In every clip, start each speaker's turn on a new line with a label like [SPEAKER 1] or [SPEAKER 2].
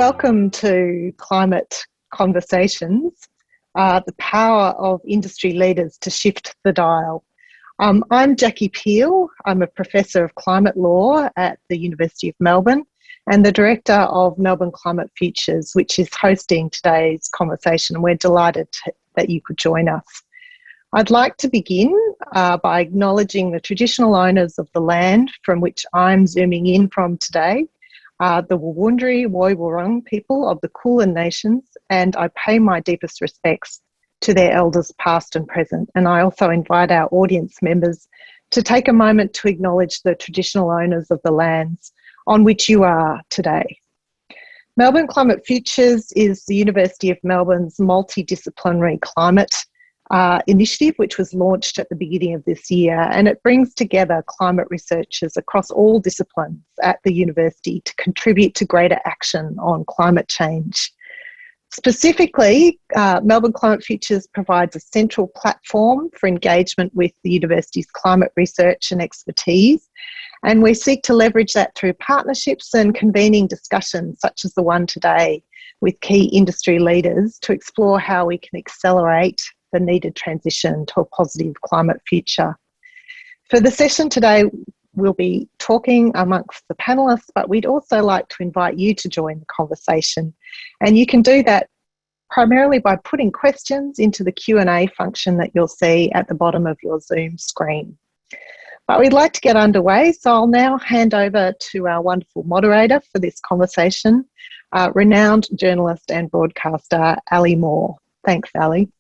[SPEAKER 1] Welcome to Climate Conversations, the power of industry leaders to shift the dial. I'm Jackie Peel. I'm a Professor of Climate Law at the University of Melbourne and the Director of Melbourne Climate Futures, which is hosting today's conversation, and we're delighted that you could join us. I'd like to begin by acknowledging the traditional owners of the land from which I'm zooming in from today, the Wurundjeri Woi-wurrung people of the Kulin Nations, and I pay my deepest respects to their elders past and present. And I also invite our audience members to take a moment to acknowledge the traditional owners of the lands on which you are today. Melbourne Climate Futures is the University of Melbourne's multidisciplinary climate initiative, which was launched at the beginning of this year, and it brings together climate researchers across all disciplines at the university to contribute to greater action on climate change. Specifically, Melbourne Climate Futures provides a central platform for engagement with the university's climate research and expertise, and we seek to leverage that through partnerships and convening discussions such as the one today with key industry leaders to explore how we can accelerate the needed transition to a positive climate future. For the session today, we'll be talking amongst the panellists, but we'd also like to invite you to join the conversation. And you can do that primarily by putting questions into the Q&A function that you'll see at the bottom of your Zoom screen. But we'd like to get underway, so I'll now hand over to our wonderful moderator for this conversation, renowned journalist and broadcaster, Ali Moore. Thanks, Ali.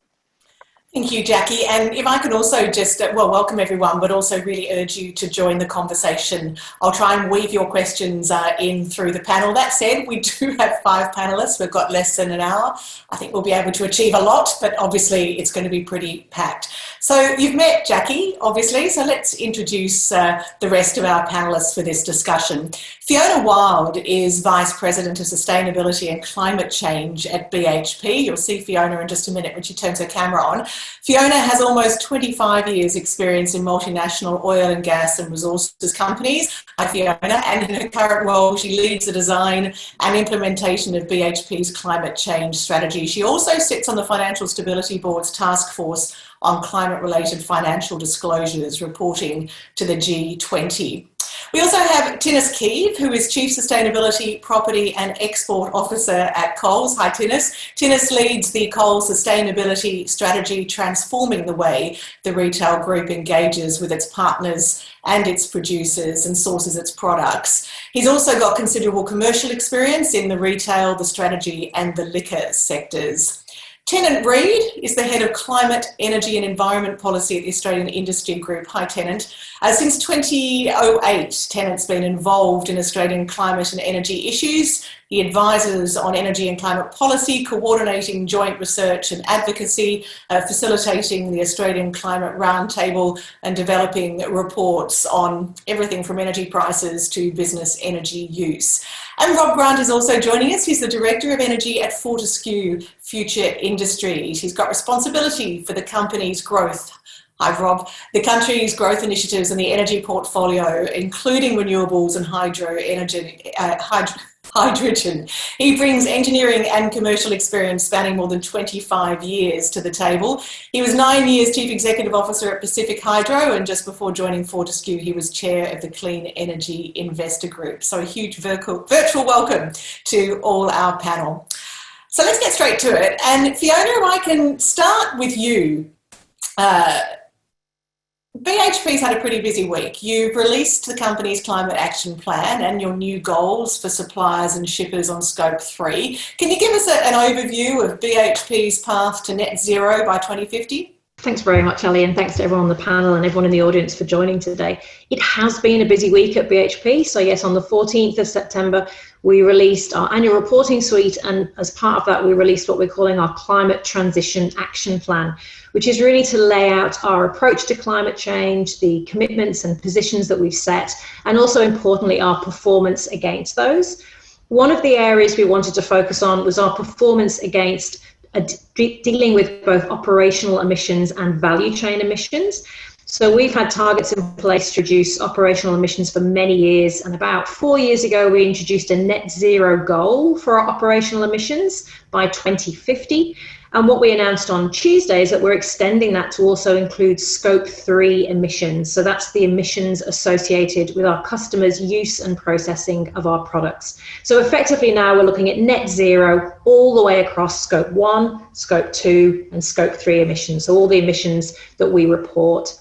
[SPEAKER 2] Thank you, Jackie. And if I could also just, welcome everyone, but also really urge you to join the conversation. I'll try and weave your questions in through the panel. That said, we do have 5 panellists. We've got less than an hour. I think we'll be able to achieve a lot, but obviously it's going to be pretty packed. So you've met Jackie, obviously, so let's introduce the rest of our panellists for this discussion. Fiona Wild is Vice President of Sustainability and Climate Change at BHP. You'll see Fiona in just a minute when she turns her camera on. Fiona has almost 25 years experience in multinational oil and gas and resources companies. Hi Fiona, and in her current role she leads the design and implementation of BHP's climate change strategy. She also sits on the Financial Stability Board's task force on climate-related financial disclosures, reporting to the G20. We also have Tinus Keeve, who is Chief Sustainability, Property and Export Officer at Coles. Hi Tinus. Tinus leads the Coles Sustainability Strategy, transforming the way the retail group engages with its partners and its producers and sources its products. He's also got considerable commercial experience in the retail, the strategy and the liquor sectors. Tennant Reid is the Head of Climate, Energy and Environment Policy at the Australian Industry Group. Hi Tennant. Since 2008, Tennant's been involved in Australian climate and energy issues. He advises on energy and climate policy, coordinating joint research and advocacy, facilitating the Australian Climate Roundtable and developing reports on everything from energy prices to business energy use. And Rob Grant is also joining us. He's the Director of Energy at Fortescue Future Industries. He's got responsibility for the company's growth. Hi Rob. The country's growth initiatives and the energy portfolio, including renewables and hydrogen. He brings engineering and commercial experience spanning more than 25 years to the table. He was 9 years Chief Executive Officer at Pacific Hydro, and just before joining Fortescue, he was Chair of the Clean Energy Investor Group. So a huge virtual welcome to all our panel. So let's get straight to it. And Fiona, if I can start with you. BHP's had a pretty busy week. You've released the company's climate action plan and your new goals for suppliers and shippers on Scope 3. Can you give us an overview of BHP's path to net zero by 2050?
[SPEAKER 3] Thanks very much, Ali, and thanks to everyone on the panel and everyone in the audience for joining today. It has been a busy week at BHP. So yes, on the 14th of September, we released our annual reporting suite, and as part of that, we released what we're calling our Climate Transition Action Plan, which is really to lay out our approach to climate change, the commitments and positions that we've set, and also importantly, our performance against those. One of the areas we wanted to focus on was our performance against dealing with both operational emissions and value chain emissions. So we've had targets in place to reduce operational emissions for many years, and about 4 years ago we introduced a net zero goal for our operational emissions by 2050. And what we announced on Tuesday is that we're extending that to also include Scope 3 emissions. So that's the emissions associated with our customers' use and processing of our products. So effectively now we're looking at net zero all the way across Scope 1, Scope 2 and Scope 3 emissions. So all the emissions that we report.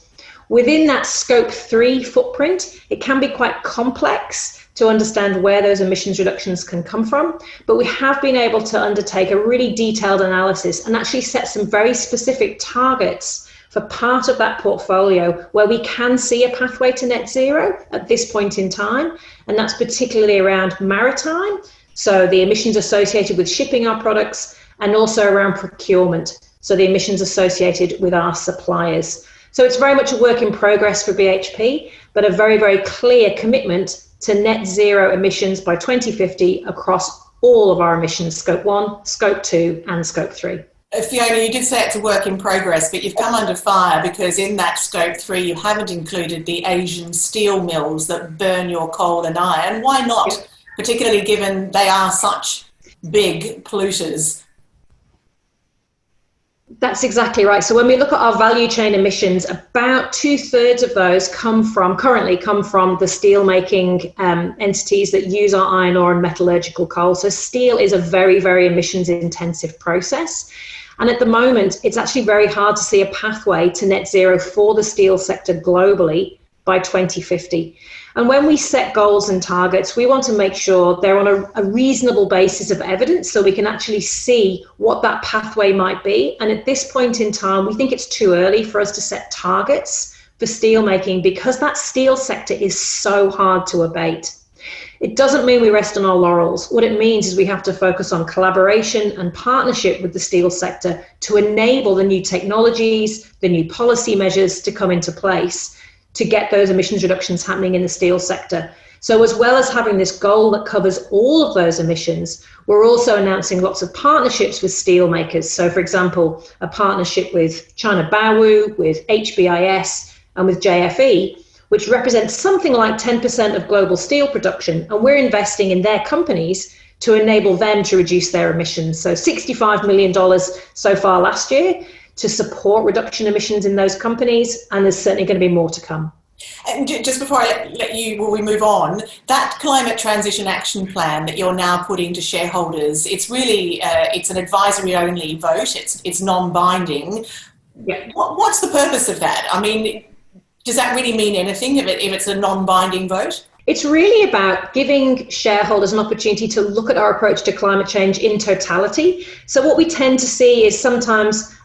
[SPEAKER 3] Within that Scope 3 footprint, it can be quite complex to understand where those emissions reductions can come from, but we have been able to undertake a really detailed analysis and actually set some very specific targets for part of that portfolio where we can see a pathway to net zero at this point in time, and that's particularly around maritime, so the emissions associated with shipping our products, and also around procurement, so the emissions associated with our suppliers. So it's very much a work in progress for BHP, but a very, very clear commitment to net zero emissions by 2050 across all of our emissions, Scope 1, Scope 2 and Scope 3.
[SPEAKER 2] Fiona, you did say it's a work in progress, but you've come under fire because in that Scope 3 you haven't included the Asian steel mills that burn your coal and iron. Why not, particularly given they are such big polluters?
[SPEAKER 3] That's exactly right. So when we look at our value chain emissions, about 2/3 of those currently come from the steel making entities that use our iron ore and metallurgical coal. So steel is a very, very emissions intensive process. And at the moment, it's actually very hard to see a pathway to net zero for the steel sector globally by 2050. And when we set goals and targets, we want to make sure they're on a reasonable basis of evidence so we can actually see what that pathway might be. And at this point in time, we think it's too early for us to set targets for steel making because that steel sector is so hard to abate. It doesn't mean we rest on our laurels. What it means is we have to focus on collaboration and partnership with the steel sector to enable the new technologies, the new policy measures to come into place to get those emissions reductions happening in the steel sector. So as well as having this goal that covers all of those emissions, we're also announcing lots of partnerships with steel makers. So for example, a partnership with China Baowu, with HBIS and with JFE, which represents something like 10% of global steel production. And we're investing in their companies to enable them to reduce their emissions. So $65 million so far last year to support reduction emissions in those companies, and there's certainly going to be more to come.
[SPEAKER 2] And just before I let you, we move on, that climate transition action plan that you're now putting to shareholders, it's really, it's an advisory only vote, it's non-binding.
[SPEAKER 3] Yeah.
[SPEAKER 2] What's the purpose of that? I mean, does that really mean anything if it's a non-binding vote?
[SPEAKER 3] It's really about giving shareholders an opportunity to look at our approach to climate change in totality. So what we tend to see is sometimes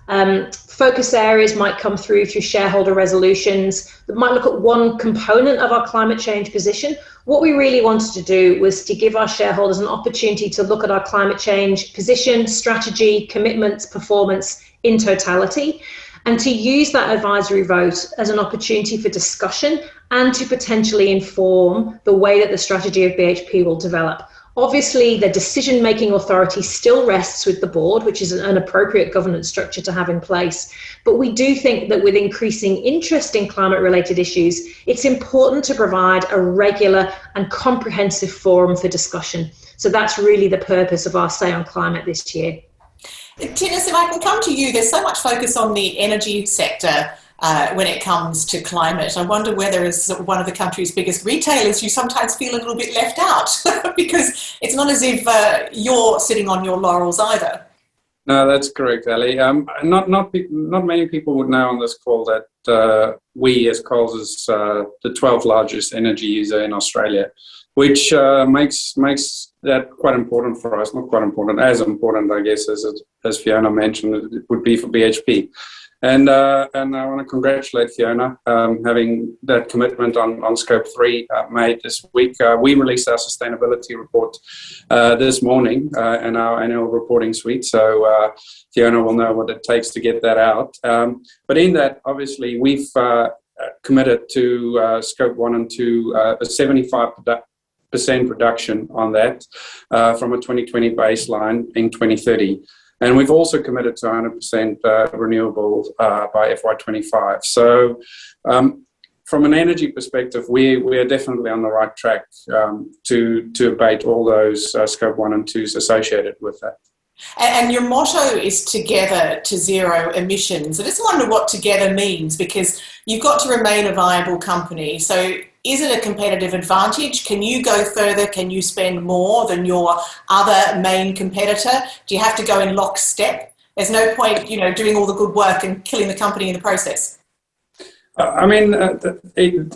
[SPEAKER 3] focus areas might come through shareholder resolutions that might look at one component of our climate change position. What we really wanted to do was to give our shareholders an opportunity to look at our climate change position, strategy, commitments, performance in totality, and to use that advisory vote as an opportunity for discussion and to potentially inform the way that the strategy of BHP will develop. Obviously, the decision-making authority still rests with the board, which is an appropriate governance structure to have in place. But we do think that with increasing interest in climate-related issues, it's important to provide a regular and comprehensive forum for discussion. So that's really the purpose of our Say on Climate this year.
[SPEAKER 2] Tinus, if I can come to you, there's so much focus on the energy sector when it comes to climate. I wonder whether, as one of the country's biggest retailers, you sometimes feel a little bit left out because it's not as if you're sitting on your laurels either.
[SPEAKER 4] No, that's correct, Ali. Not many people would know on this call that we as Coles is the 12th largest energy user in Australia, which makes that quite important for us. Not quite important, as important, I guess, as Fiona mentioned, it would be for BHP. And I want to congratulate Fiona having that commitment on Scope 3 made this week. We released our sustainability report this morning in our annual reporting suite, so Fiona will know what it takes to get that out. But in that, obviously, we've committed to Scope 1 and 2 a 75% reduction on that from a 2020 baseline in 2030. And we've also committed to 100% renewable by FY25. So from an energy perspective, we are definitely on the right track to abate all those scope 1 and 2s associated with that.
[SPEAKER 2] And your motto is together to zero emissions. I just wonder what together means, because you've got to remain a viable company. So is it a competitive advantage? Can you go further? Can you spend more than your other main competitor? Do you have to go in lockstep? There's no point, doing all the good work and killing the company in the process.
[SPEAKER 4] I mean,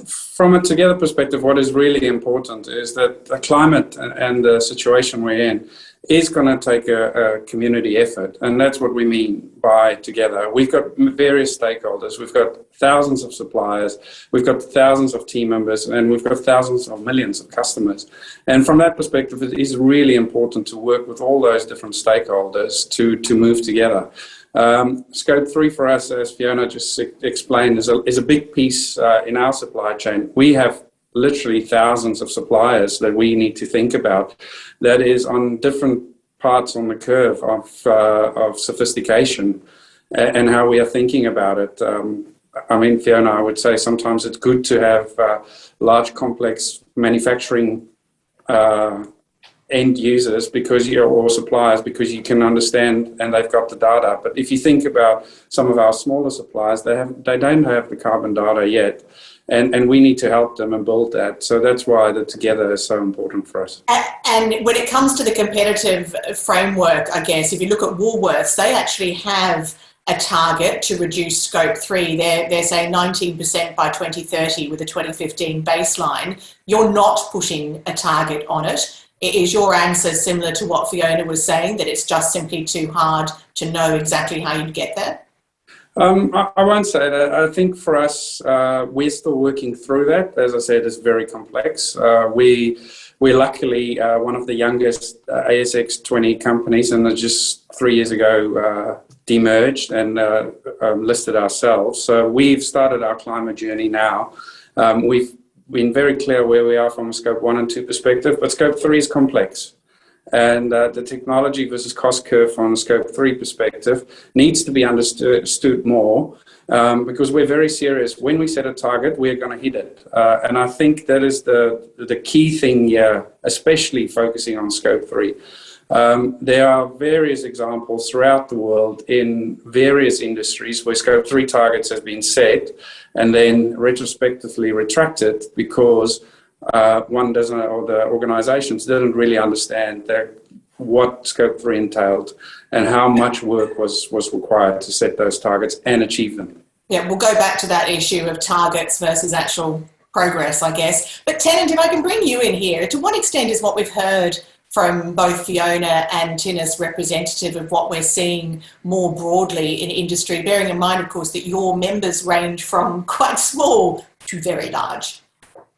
[SPEAKER 4] from a together perspective, what is really important is that the climate and the situation we're in is going to take a community effort, and that's what we mean by together. We've got various stakeholders, we've got thousands of suppliers, we've got thousands of team members, and we've got thousands of millions of customers. And from that perspective, it is really important to work with all those different stakeholders to move together. Scope 3 for us, as Fiona just explained, is a big piece in our supply chain. We have literally thousands of suppliers that we need to think about, that is on different parts on the curve of sophistication and how we are thinking about it. I mean, Fiona, I would say sometimes it's good to have large complex manufacturing end users or suppliers, because you can understand and they've got the data. But if you think about some of our smaller suppliers, they don't have the carbon data yet. And we need to help them and build that. So that's why the together is so important for us.
[SPEAKER 2] And when it comes to the competitive framework, I guess, if you look at Woolworths, they actually have a target to reduce scope 3. They're saying 19% by 2030 with a 2015 baseline. You're not putting a target on it. Is your answer similar to what Fiona was saying, that it's just simply too hard to know exactly how you'd get there?
[SPEAKER 4] I won't say that. I think for us, we're still working through that. As I said, it's very complex. We're luckily one of the youngest ASX 20 companies, and just 3 years ago demerged and listed ourselves. So we've started our climate journey now. We've been very clear where we are from a scope 1 and 2 perspective, but scope 3 is complex. And the technology versus cost curve from a scope 3 perspective needs to be understood more, because we're very serious. When we set a target, we're going to hit it. And I think that is the key thing here, especially focusing on scope 3. There are various examples throughout the world in various industries where scope 3 targets have been set and then retrospectively retracted because one doesn't, or the organizations didn't really understand what scope 3 entailed and how much work was required to set those targets and achieve them.
[SPEAKER 2] Yeah, we'll go back to that issue of targets versus actual progress, I guess. But Tennant, if I can bring you in here, to what extent is what we've heard from both Fiona and Tinus representative of what we're seeing more broadly in industry, bearing in mind, of course, that your members range from quite small to very large?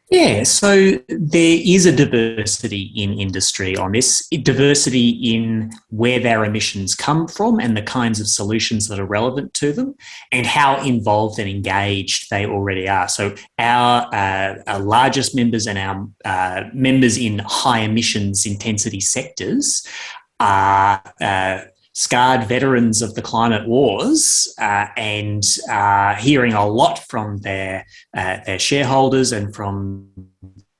[SPEAKER 5] Yeah, so there is a diversity in industry on this, diversity in where their emissions come from and the kinds of solutions that are relevant to them and how involved and engaged they already are. So our largest members and our members in high emissions intensity sectors are scarred veterans of the climate wars and hearing a lot from their shareholders and from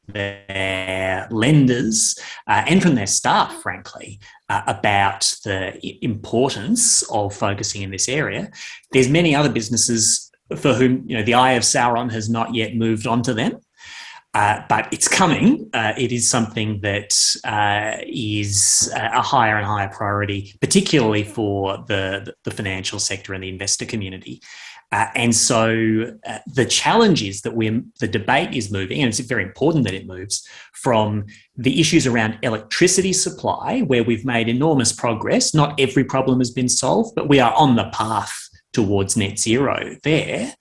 [SPEAKER 5] their lenders and from their staff, frankly, about the importance of focusing in this area. There's many other businesses for whom the eye of Sauron has not yet moved on to them. But it's coming. It is something that is a higher and higher priority, particularly for the financial sector and the investor community. And so the challenge is that the debate is moving, and it's very important that it moves, from the issues around electricity supply, where we've made enormous progress. Not every problem has been solved, but we are on the path towards net zero there,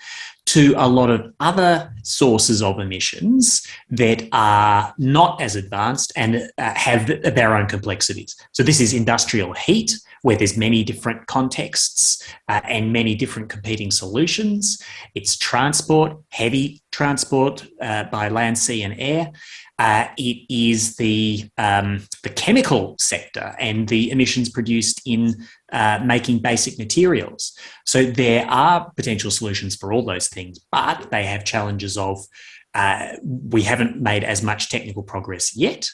[SPEAKER 5] to a lot of other sources of emissions that are not as advanced and have their own complexities. So this is industrial heat, where there's many different contexts and many different competing solutions. It's transport, heavy transport by land, sea and air. it is the chemical sector and the emissions produced in making basic materials. So there are potential solutions for all those things, but they have challenges of we haven't made as much technical progress yet.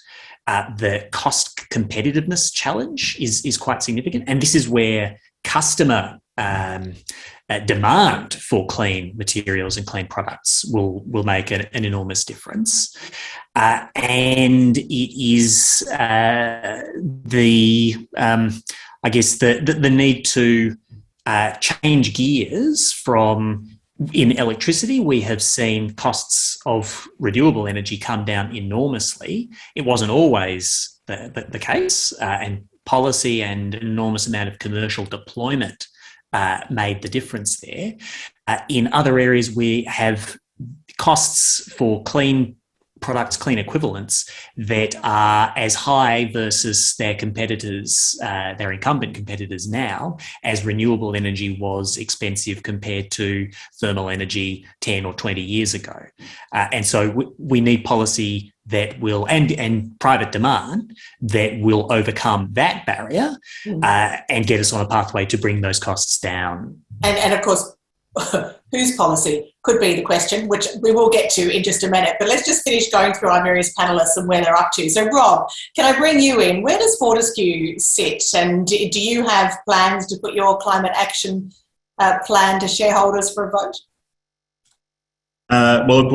[SPEAKER 5] The cost competitiveness challenge is quite significant, and this is where customer demand for clean materials and clean products will make an enormous difference. And it is the need to change gears from. In electricity, we have seen costs of renewable energy come down enormously. It wasn't always the case, and policy and an enormous amount of commercial deployment made the difference there. In other areas, we have costs for clean products, clean equivalents that are as high versus their competitors, their incumbent competitors now, as renewable energy was expensive compared to thermal energy 10 or 20 years ago. And so we need policy that will, and private demand that will overcome that barrier and get us on a pathway to bring those costs down.
[SPEAKER 2] And of course, whose policy could be the question, which we will get to in just a minute. But let's just finish going through our various panellists and where they're up to. So, Rob, can I bring you in? Where does Fortescue sit? And do you have plans to put your climate action plan to shareholders for a vote?
[SPEAKER 6] Well,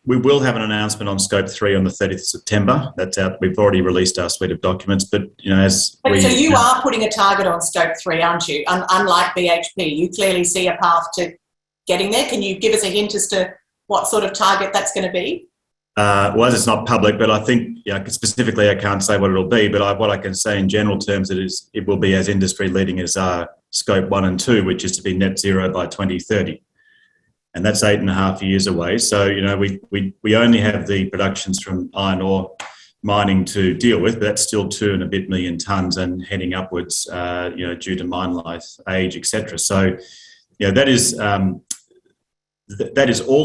[SPEAKER 6] we will have an announcement on Scope 3 on the 30th of September. That's out. We've already released our suite of documents, but so
[SPEAKER 2] you are putting a target on Scope 3, aren't you? Unlike BHP, you clearly see a path to getting there. Can you give us a hint as to what sort of target that's going to be?
[SPEAKER 6] Well, as it's not public, but I think specifically I can't say what it'll be, but what I can say in general terms it will be as industry leading as our Scope 1 and 2, which is to be net zero by 2030. And that's 8.5 years away. So, we only have the productions from iron ore mining to deal with, but that's still 2 and a bit million tonnes and heading upwards, due to mine life, age, etc. So, that is all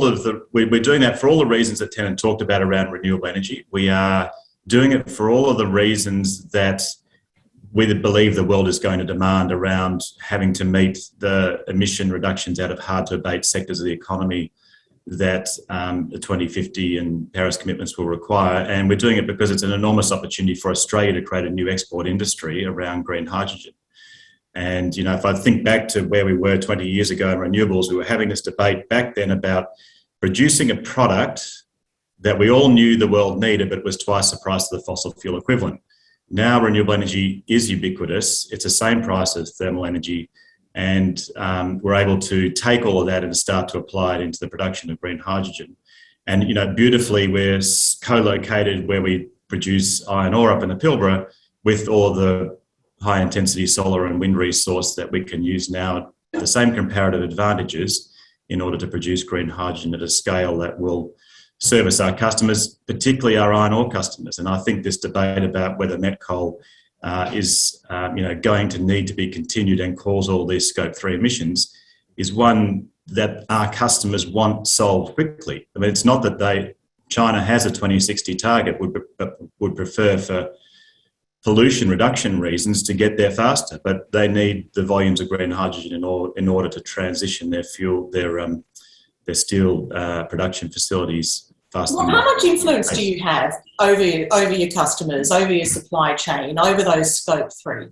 [SPEAKER 6] of the. We're doing that for all the reasons that Tennant talked about around renewable energy. We are doing it for all of the reasons that we believe the world is going to demand around having to meet the emission reductions out of hard-to-abate sectors of the economy that the 2050 and Paris commitments will require. And we're doing it because it's an enormous opportunity for Australia to create a new export industry around green hydrogen. And, if I think back to where we were 20 years ago in renewables, we were having this debate back then about producing a product that we all knew the world needed, but it was twice the price of the fossil fuel equivalent. Now renewable energy is ubiquitous. It's the same price as thermal energy. And we're able to take all of that and start to apply it into the production of green hydrogen. And, beautifully, we're co-located where we produce iron ore up in the Pilbara with all the high intensity solar and wind resource that we can use now, the same comparative advantages in order to produce green hydrogen at a scale that will service our customers, particularly our iron ore customers. And I think this debate about whether met coal is going to need to be continued and cause all these Scope 3 emissions is one that our customers want solved quickly. I mean, it's not that China has a 2060 target, but would prefer for pollution reduction reasons to get there faster, but they need the volumes of green hydrogen in order to transition their steel production facilities faster.
[SPEAKER 2] Well, how much influence do you have over your customers, over your supply chain, over those Scope 3?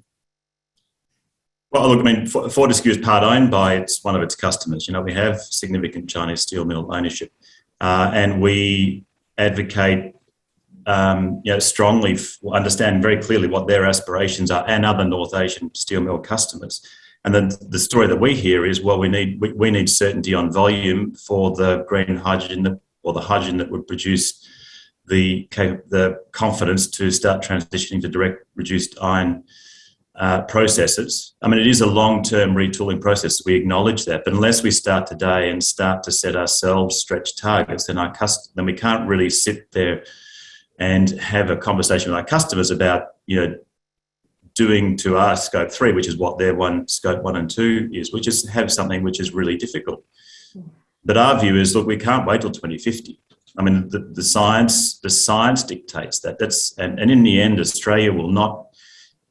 [SPEAKER 6] Well, look, I mean, Fortescue is part owned by one of its customers. We have significant Chinese steel mill ownership, and we advocate strongly, understand very clearly what their aspirations are and other North Asian steel mill customers. And then the story that we hear is, well, we need certainty on volume for the green hydrogen or the hydrogen that would produce the confidence to start transitioning to direct reduced iron processes. I mean, it is a long-term retooling process. We acknowledge that, but unless we start today and start to set ourselves stretch targets, then we can't really sit there and have a conversation with our customers about, doing to our Scope 3, which is what their Scope 1 and 2 is, which is have something which is really difficult. But our view is, look, we can't wait till 2050. I mean, the science dictates that. And in the end, Australia will not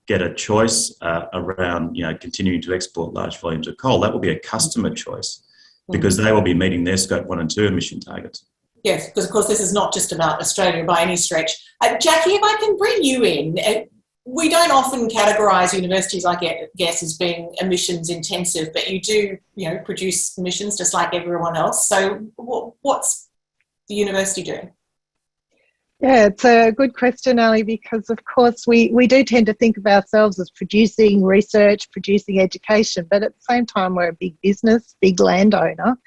[SPEAKER 6] get a choice around continuing to export large volumes of coal. That will be a customer choice because they will be meeting their Scope 1 and 2 emission targets.
[SPEAKER 2] Yes, because of course this is not just about Australia by any stretch. Jackie, if I can bring you in, we don't often categorise universities, I guess, as being emissions intensive, but you do, produce emissions just like everyone else. So what's the university doing?
[SPEAKER 1] Yeah, it's a good question, Ali, because of course we do tend to think of ourselves as producing research, producing education, but at the same time we're a big business, big landowner.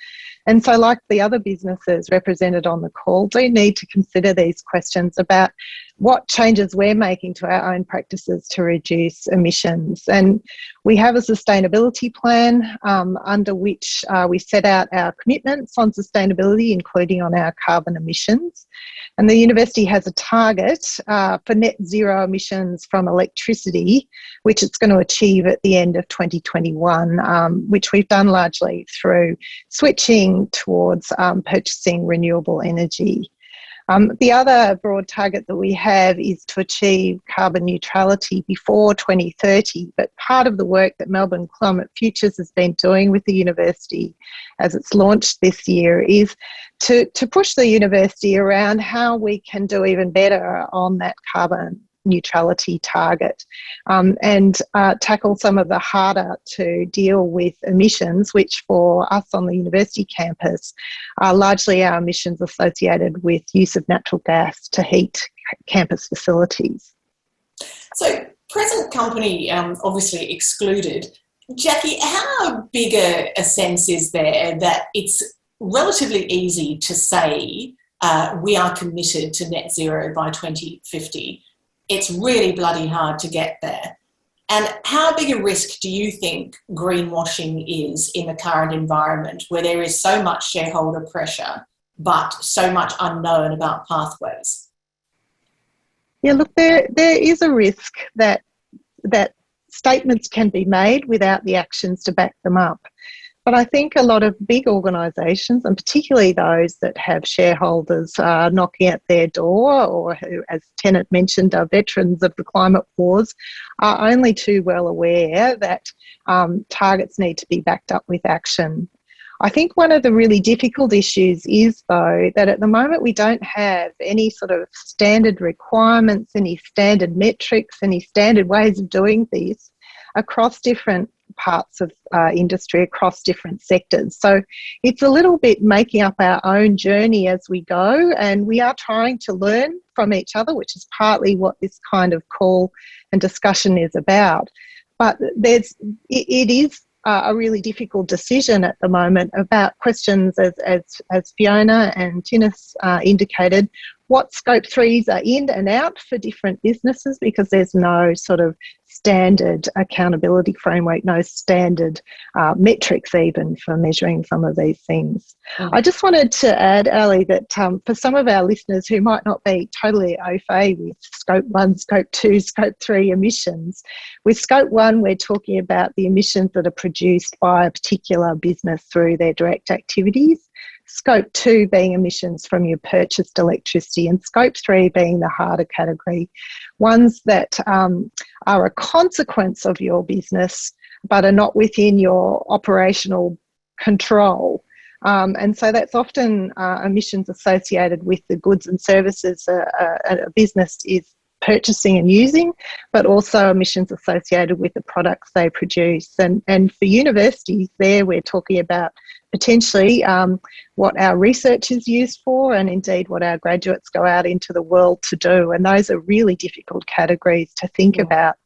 [SPEAKER 1] And so like the other businesses represented on the call, do need to consider these questions about what changes we're making to our own practices to reduce emissions. And we have a sustainability plan under which we set out our commitments on sustainability, including on our carbon emissions. And the university has a target for net zero emissions from electricity, which it's going to achieve at the end of 2021, which we've done largely through switching towards purchasing renewable energy. The other broad target that we have is to achieve carbon neutrality before 2030, but part of the work that Melbourne Climate Futures has been doing with the university as it's launched this year is to push the university around how we can do even better on that carbon neutrality target and tackle some of the harder to deal with emissions, which for us on the university campus are largely our emissions associated with use of natural gas to heat campus facilities.
[SPEAKER 2] So present company obviously excluded. Jackie, how big a sense is there that it's relatively easy to say we are committed to net zero by 2050? It's really bloody hard to get there. And how big a risk do you think greenwashing is in the current environment where there is so much shareholder pressure but so much unknown about pathways?
[SPEAKER 1] Yeah, look, there is a risk that statements can be made without the actions to back them up. But I think a lot of big organisations, and particularly those that have shareholders knocking at their door or who, as Tennant mentioned, are veterans of the climate wars, are only too well aware that targets need to be backed up with action. I think one of the really difficult issues is, though, that at the moment we don't have any sort of standard requirements, any standard metrics, any standard ways of doing this across different parts of industry, across different sectors. So it's a little bit making up our own journey as we go, and we are trying to learn from each other, which is partly what this kind of call and discussion is about. But it is a really difficult decision at the moment about questions as Fiona and Tinnis indicated, what scope 3s are in and out for different businesses, because there's no sort of standard accountability framework, no standard metrics even for measuring some of these things. I just wanted to add, Ali, that for some of our listeners who might not be totally au fait with scope 1, scope 2, scope 3 emissions, with scope 1 we're talking about the emissions that are produced by a particular business through their direct activities. Scope 2 being emissions from your purchased electricity, and Scope 3 being the harder category, ones that are a consequence of your business but are not within your operational control. And so that's often emissions associated with the goods and services a business is purchasing and using, but also emissions associated with the products they produce. And for universities there, we're talking about potentially what our research is used for, and indeed what our graduates go out into the world to do. And those are really difficult categories to think about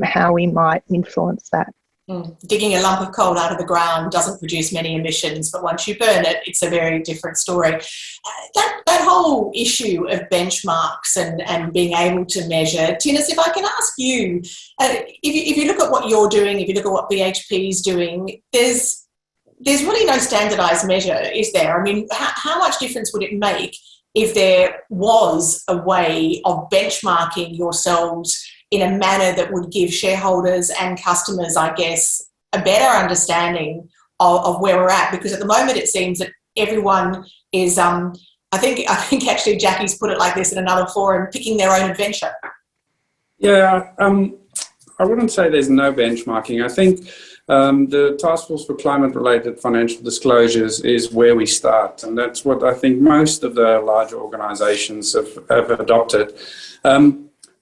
[SPEAKER 1] how we might influence that.
[SPEAKER 2] Digging a lump of coal out of the ground doesn't produce many emissions, but once you burn it, it's a very different story. That whole issue of benchmarks and being able to measure, Tinnis, if I can ask you, if you look at what you're doing, if you look at what BHP is doing, there's really no standardised measure, is there? I mean, how much difference would it make if there was a way of benchmarking yourselves in a manner that would give shareholders and customers, I guess, a better understanding of where we're at? Because at the moment it seems that everyone is I think actually Jackie's put it like this in another forum, picking their own adventure.
[SPEAKER 4] Yeah, I wouldn't say there's no benchmarking. I think the Task Force for Climate-Related Financial Disclosures is where we start, and that's what I think most of the larger organisations have adopted.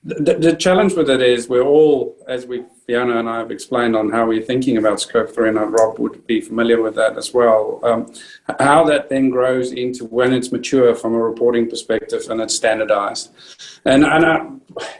[SPEAKER 4] The challenge with it is we're all, as Fiona and I have explained on how we're thinking about Scope 3, and Rob would be familiar with that as well, how that then grows into when it's mature from a reporting perspective and it's standardised. And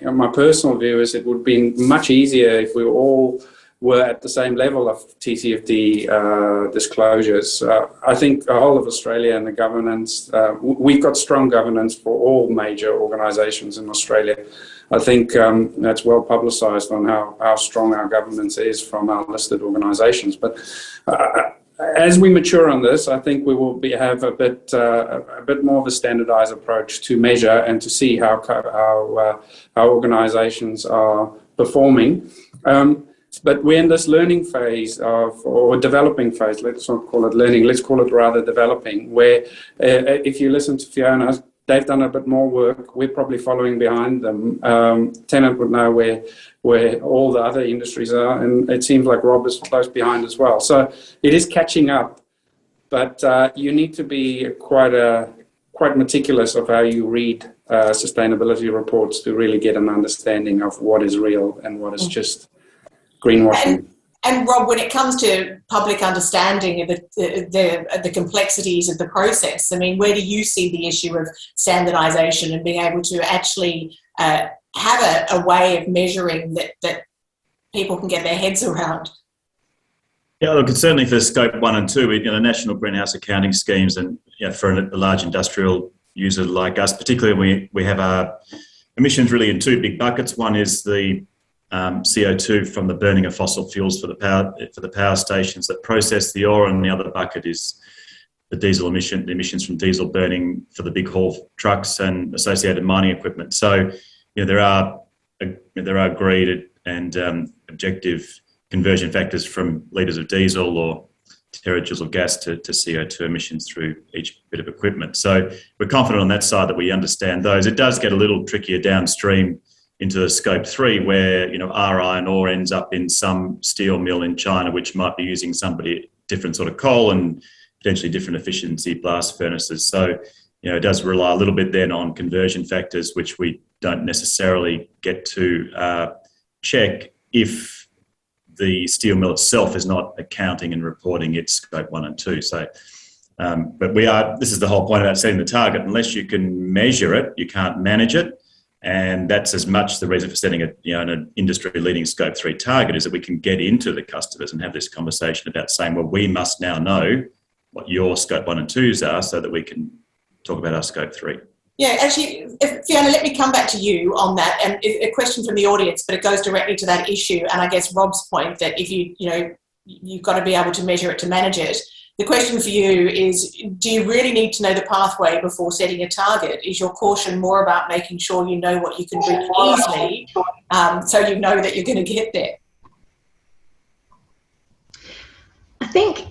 [SPEAKER 4] my personal view is it would be much easier if we all were at the same level of TCFD disclosures. I think the whole of Australia and the governance, we've got strong governance for all major organisations in Australia. I think that's well publicised on how strong our governance is from our listed organisations. But as we mature on this, I think we will have a bit more of a standardised approach to measure and to see how organisations are performing. But we're in this learning phase or developing phase. Let's not call it learning. Let's call it rather developing. Where if you listen to Fiona, they've done a bit more work. We're probably following behind them. Tennant would know where all the other industries are, and it seems like Rob is close behind as well. So it is catching up, but you need to be quite meticulous of how you read sustainability reports to really get an understanding of what is real and what is just greenwashing.
[SPEAKER 2] And Rob, when it comes to public understanding of the complexities of the process, I mean, where do you see the issue of standardisation and being able to actually have a way of measuring that people can get their heads around?
[SPEAKER 6] Yeah, look, it's certainly for Scope 1 and 2, the national greenhouse accounting schemes, and for a large industrial user like us, particularly we have our emissions really in two big buckets. One is the CO2 from the burning of fossil fuels for the power stations that process the ore, and the other bucket is the emissions from diesel burning for the big haul trucks and associated mining equipment. So, there are agreed and objective conversion factors from litres of diesel or terajoules of gas to CO2 emissions through each bit of equipment. So we're confident on that side that we understand those. It does get a little trickier downstream into the Scope 3, where our iron ore ends up in some steel mill in China, which might be using different sort of coal and potentially different efficiency blast furnaces. So it does rely a little bit then on conversion factors, which we don't necessarily get to check if the steel mill itself is not accounting and reporting its Scope 1 and 2. So, but this is the whole point about setting the target. Unless you can measure it, you can't manage it. And that's as much the reason for setting an industry-leading Scope 3 target, is that we can get into the customers and have this conversation about saying, well, we must now know what your Scope 1 and 2s are so that we can talk about our Scope 3.
[SPEAKER 2] Yeah, actually, Fiona, let me come back to you on that. And a question from the audience, but it goes directly to that issue. And I guess Rob's point that if you've got to be able to measure it to manage it. The question for you is, do you really need to know the pathway before setting a target? Is your caution more about making sure you know what you can do easily, so you know that you're going to get there?
[SPEAKER 3] I think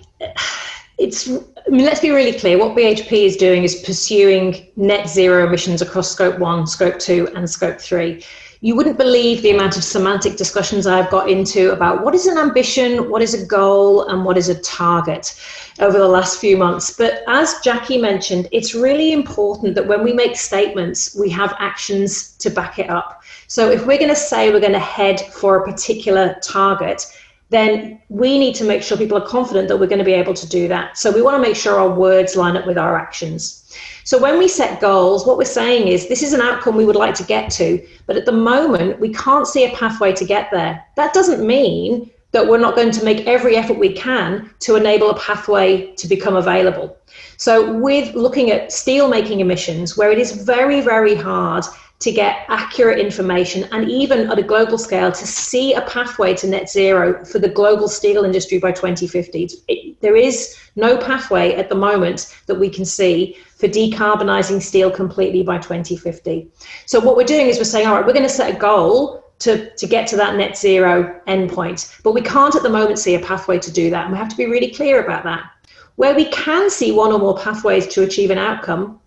[SPEAKER 3] let's be really clear. What BHP is doing is pursuing net zero emissions across Scope 1, Scope 2 and Scope 3. You wouldn't believe the amount of semantic discussions I've got into about what is an ambition, what is a goal, and what is a target over the last few months. But as Jackie mentioned, it's really important that when we make statements, we have actions to back it up. So if we're going to say we're going to head for a particular target, then we need to make sure people are confident that we're going to be able to do that. So we want to make sure our words line up with our actions. So when we set goals, what we're saying is this is an outcome we would like to get to, but at the moment we can't see a pathway to get there. That doesn't mean that we're not going to make every effort we can to enable a pathway to become available. So with looking at steel making emissions, where it is very, very hard to get accurate information and even at a global scale to see a pathway to net zero for the global steel industry by 2050. There is no pathway at the moment that we can see for decarbonising steel completely by 2050. So what we're doing is we're saying, all right, we're going to set a goal to get to that net zero endpoint, but we can't at the moment see a pathway to do that. And we have to be really clear about that. Where we can see one or more pathways to achieve an outcome,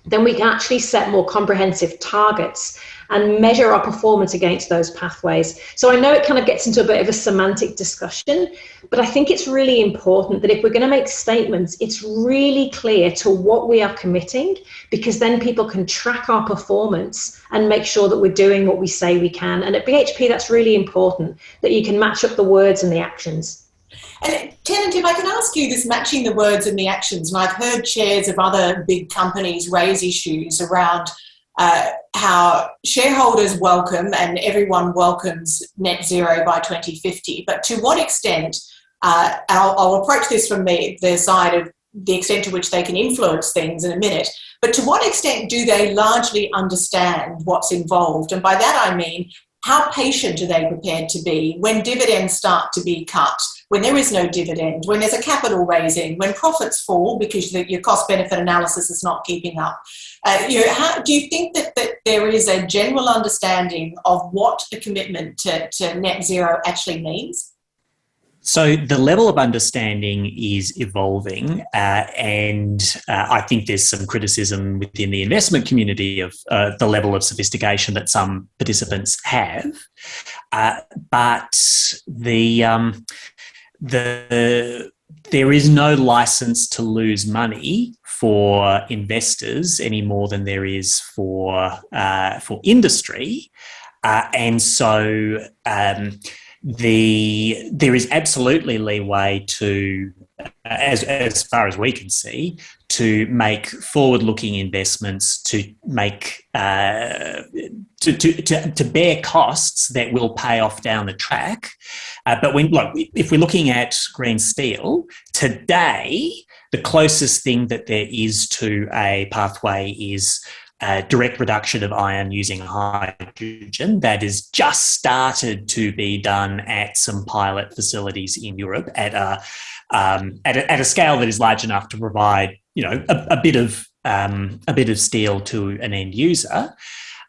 [SPEAKER 3] then we can actually set more comprehensive targets and measure our performance against those pathways. So I know it kind of gets into a bit of a semantic discussion, but I think it's really important that if we're going to make statements, it's really clear to what we are committing, because then people can track our performance and make sure that we're doing what we say we can. And at BHP, that's really important, that you can match up the words and the actions.
[SPEAKER 2] And Tennant, if I can ask you this, matching the words and the actions, and I've heard chairs of other big companies raise issues around how shareholders welcome and everyone welcomes net zero by 2050, but to what extent, and I'll approach this from the side of the extent to which they can influence things in a minute, but to what extent do they largely understand what's involved? And by that I mean, how patient are they prepared to be when dividends start to be cut, when there is no dividend, when there's a capital raising, when profits fall because your cost-benefit analysis is not keeping up? How, do you think that there is a general understanding of what a commitment to net zero actually means?
[SPEAKER 5] So the level of understanding is evolving, and I think there's some criticism within the investment community of the level of sophistication that some participants have. But there is no license to lose money for investors any more than there is for industry, and so there is absolutely leeway to, as far as we can see, to make forward-looking investments, to make to bear costs that will pay off down the track. But if we're looking at green steel today, the closest thing that there is to a pathway is direct reduction of iron using hydrogen. That has just started to be done at some pilot facilities in Europe at a scale that is large enough to provide, a bit of steel to an end user.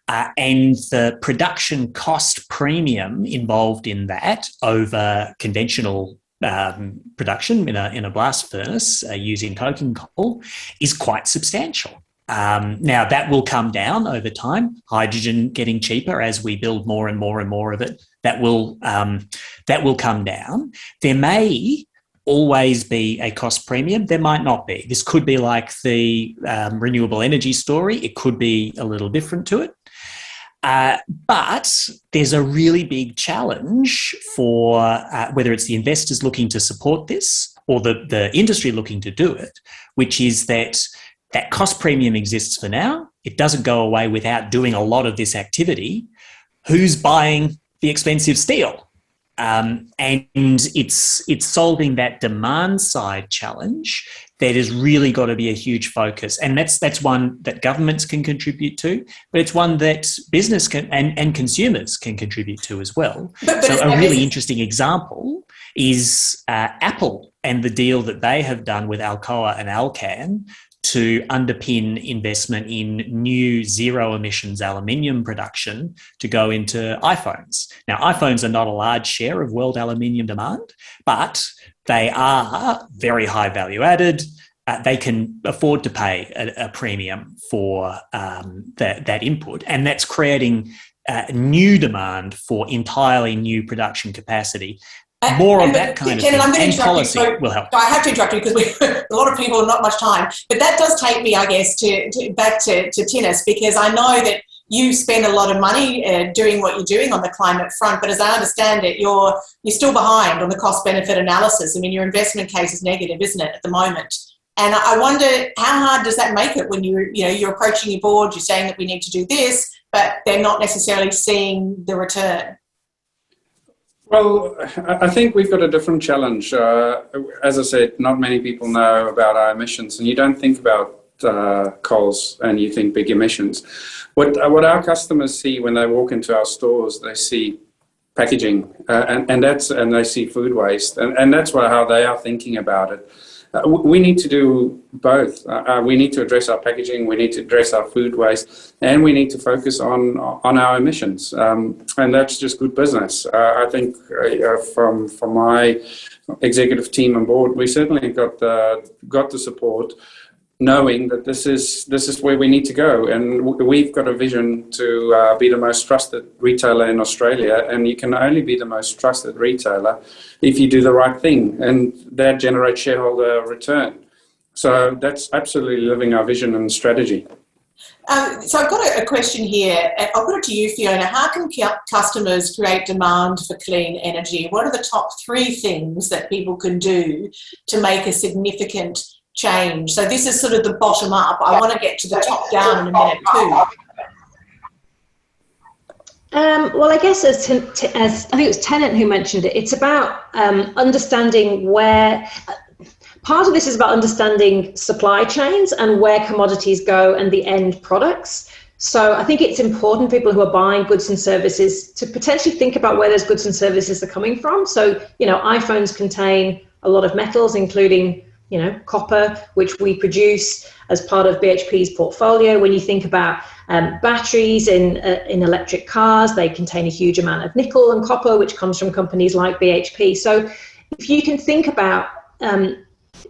[SPEAKER 5] And the production cost premium involved in that over conventional production in a blast furnace using coking coal is quite substantial. Now that will come down over time. Hydrogen getting cheaper as we build more and more and more of it. That will come down. There may always be a cost premium. There might not be. This could be like the renewable energy story. It could be a little different to it. But there's a really big challenge for whether it's the investors looking to support this or the industry looking to do it, which is that cost premium exists for now. It doesn't go away without doing a lot of this activity. Who's buying the expensive steel? And it's solving that demand side challenge that has really got to be a huge focus. And that's one that governments can contribute to, but it's one that business can and consumers can contribute to as well. So a really interesting example is Apple and the deal that they have done with Alcoa and Alcan to underpin investment in new zero emissions aluminium production to go into iPhones. Now, iPhones are not a large share of world aluminium demand, but they are very high value added. They can afford to pay a premium for that input, and that's creating new demand for entirely new production capacity. More of that kind of thing, and policy will help.
[SPEAKER 2] I have to interrupt you because a lot of people have not much time. But that does take me, I guess, back to Tinus, because I know that you spend a lot of money doing what you're doing on the climate front. But as I understand it, you're still behind on the cost-benefit analysis. I mean, your investment case is negative, isn't it, at the moment? And I wonder, how hard does that make it when you're approaching your board, you're saying that we need to do this, but they're not necessarily seeing the return?
[SPEAKER 4] Well, I think we've got a different challenge. As I said, not many people know about our emissions, and you don't think about coals and you think big emissions. What our customers see when they walk into our stores, they see packaging, and they see food waste, and that's how they are thinking about it. We need to do both. We need to address our packaging, we need to address our food waste, and we need to focus on our emissions. And that's just good business. I think from my executive team and board, we certainly got the support. knowing that this is where we need to go, and we've got a vision to be the most trusted retailer in Australia, and you can only be the most trusted retailer if you do the right thing, and that generates shareholder return. So that's absolutely living our vision and strategy.
[SPEAKER 2] So I've got a question here. I'll put it to you, Fiona. How can customers create demand for clean energy? What are the top 3 things that people can do to make a significant change? So this is sort of the bottom up. I want to get to the top down in a minute too.
[SPEAKER 3] Well, I guess as I think it was Tennant who mentioned it, it's about understanding where... Part of this is about understanding supply chains and where commodities go and the end products. So I think it's important for people who are buying goods and services to potentially think about where those goods and services are coming from. So, iPhones contain a lot of metals, including, copper, which we produce as part of BHP's portfolio. When you think about batteries in electric cars, they contain a huge amount of nickel and copper, which comes from companies like BHP. So if you can think about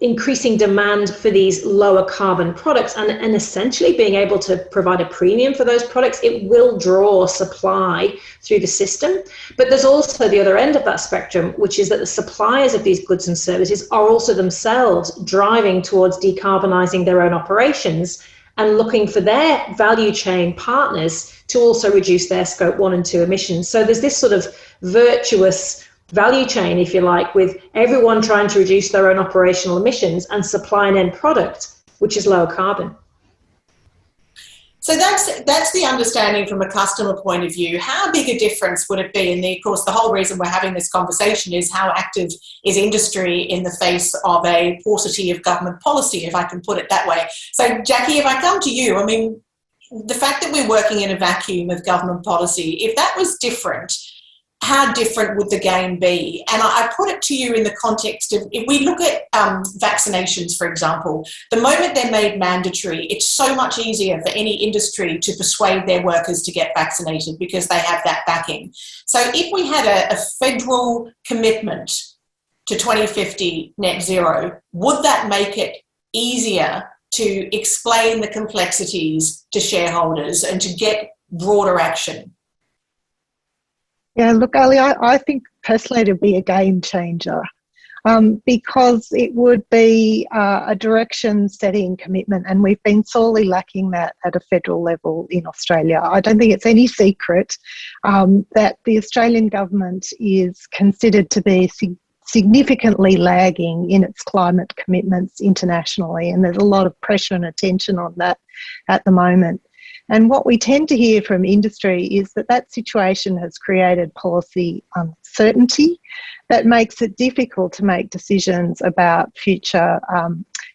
[SPEAKER 3] increasing demand for these lower carbon products and essentially being able to provide a premium for those products, it will draw supply through the system. But there's also the other end of that spectrum, which is that the suppliers of these goods and services are also themselves driving towards decarbonising their own operations and looking for their value chain partners to also reduce their scope 1 and 2 emissions. So there's this sort of virtuous value chain, if you like, with everyone trying to reduce their own operational emissions and supply an end product which is lower carbon.
[SPEAKER 2] So that's the understanding from a customer point of view. How big a difference would it be? And of course, the whole reason we're having this conversation is how active is industry in the face of a paucity of government policy, if I can put it that way. So Jackie, if I come to you, I mean, the fact that we're working in a vacuum of government policy, if that was different, how different would the game be? And I put it to you in the context of, if we look at vaccinations, for example, the moment they're made mandatory, it's so much easier for any industry to persuade their workers to get vaccinated because they have that backing. So if we had a federal commitment to 2050 net zero, would that make it easier to explain the complexities to shareholders and to get broader action?
[SPEAKER 1] Yeah, look, Ali, I think personally it would be a game changer because it would be a direction-setting commitment, and we've been sorely lacking that at a federal level in Australia. I don't think it's any secret that the Australian government is considered to be significantly lagging in its climate commitments internationally, and there's a lot of pressure and attention on that at the moment. And what we tend to hear from industry is that that situation has created policy uncertainty that makes it difficult to make decisions about future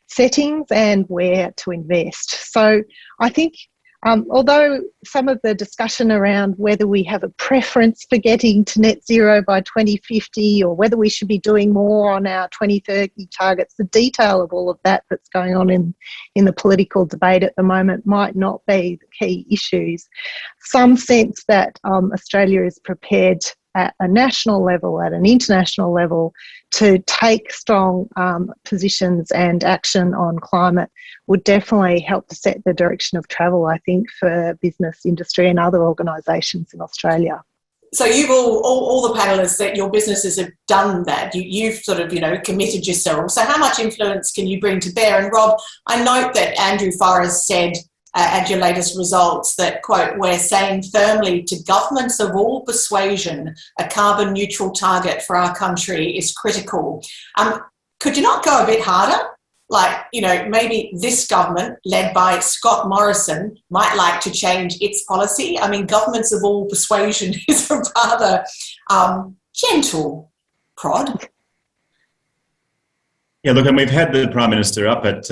[SPEAKER 1] settings and where to invest. So I think although some of the discussion around whether we have a preference for getting to net zero by 2050 or whether we should be doing more on our 2030 targets, the detail of all of that that's going on in the political debate at the moment might not be the key issues. Some sense that Australia is prepared at a national level, at an international level, to take strong positions and action on climate would definitely help to set the direction of travel, I think, for business, industry and other organisations in Australia.
[SPEAKER 2] So you've all the panellists, that your businesses have done that. You've sort of, committed yourself. So how much influence can you bring to bear? And Rob, I note that Andrew Forrest said at your latest results that, quote, we're saying firmly to governments of all persuasion, a carbon neutral target for our country is critical. Could you not go a bit harder? Like, maybe this government, led by Scott Morrison, might like to change its policy. I mean, governments of all persuasion is a rather gentle prod.
[SPEAKER 6] Yeah, look, and we've had the Prime Minister up at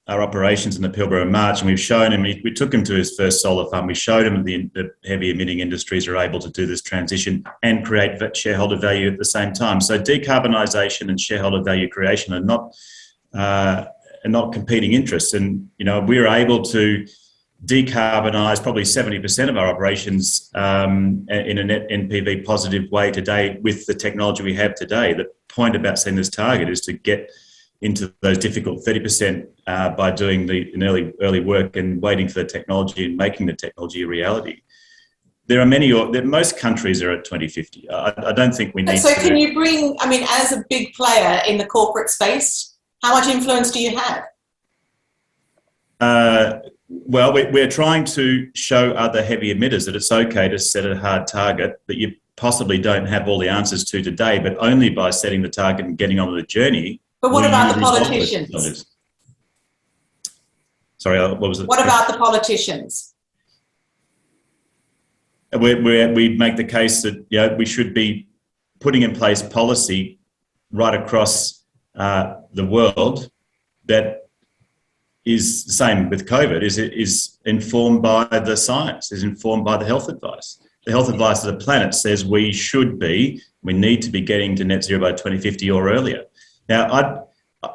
[SPEAKER 6] our operations in the Pilbara March, and we've shown him, we took him to his first solar farm. We showed him the heavy emitting industries are able to do this transition and create shareholder value at the same time. So decarbonisation and shareholder value creation are not competing interests. And, we're able to decarbonise probably 70% of our operations in a net NPV positive way today with the technology we have today. The point about setting this target is to get into those difficult 30% by doing an early work and waiting for the technology and making the technology a reality. There are most countries are at 2050. I don't think we need
[SPEAKER 2] so to... So can you bring, I mean, as a big player in the corporate space, how much influence do you have?
[SPEAKER 6] Well, we're trying to show other heavy emitters that it's okay to set a hard target that you possibly don't have all the answers to today, but only by setting the target and getting on the journey.
[SPEAKER 2] But what about the politicians?
[SPEAKER 6] Sorry, what was it?
[SPEAKER 2] What about the politicians?
[SPEAKER 6] We make the case that we should be putting in place policy right across the world that is the same with COVID, is informed by the science, is informed by the health advice. The health advice of the planet says we need to be getting to net zero by 2050 or earlier. Now,